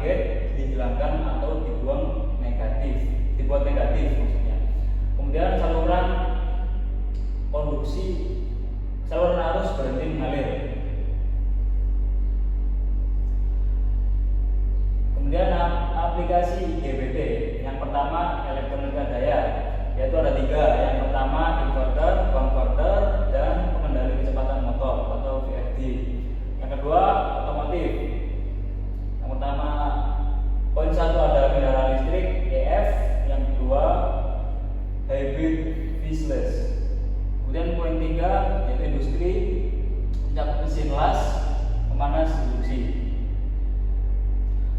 target dihilangkan atau dibuat negatif maksudnya. Kemudian saluran konduksi, saluran arus berhenti mengalir. Kemudian aplikasi IGBT, yang pertama elektronika daya, yaitu ada 3. Yang pertama inverter, converter, dan pengendali kecepatan motor atau VFD. Yang kedua otomotif. Yang pertama poin 1 ada kendaraan listrik EF, yang kedua hybrid faceless. Kemudian poin 3 yaitu industri, mencakup mesin las, pemanas induksi.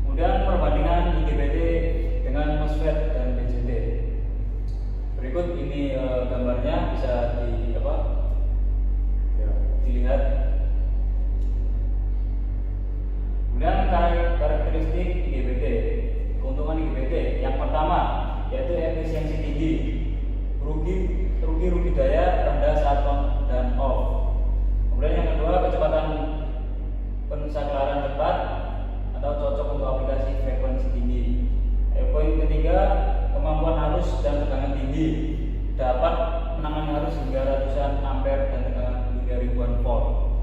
Kemudian perbandingan IGBT dengan MOSFET dan BJT. Berikut ini gambarnya, bisa dilihat. Kemudian karakteristik IGBT, keuntungan IGBT. Yang pertama yaitu efisiensi tinggi, rugi daya rendah saat on dan off. Kemudian yang kedua kecepatan pensaklaran cepat atau cocok untuk aplikasi frekuensi tinggi. Poin ketiga kemampuan arus dan tegangan tinggi, dapat menangani arus hingga ratusan ampere dan tegangan hingga ribuan volt.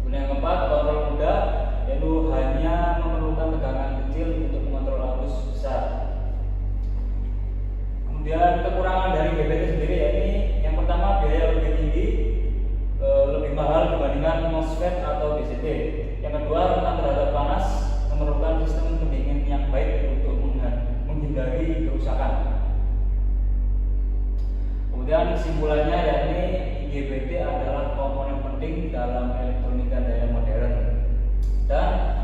Kemudian yang keempat kontrol mudah, yaitu hanya memerlukan tegangan kecil untuk mengontrol arus besar. Kemudian kekurangan dari IGBT sendiri, yakni yang pertama biaya lebih tinggi, lebih mahal dibandingkan MOSFET atau BJT. Yang kedua rentan terhadap panas, memerlukan sistem pendingin yang baik untuk menghindari kerusakan. Kemudian kesimpulannya yakni IGBT adalah komponen penting dalam elektronika daya modern dan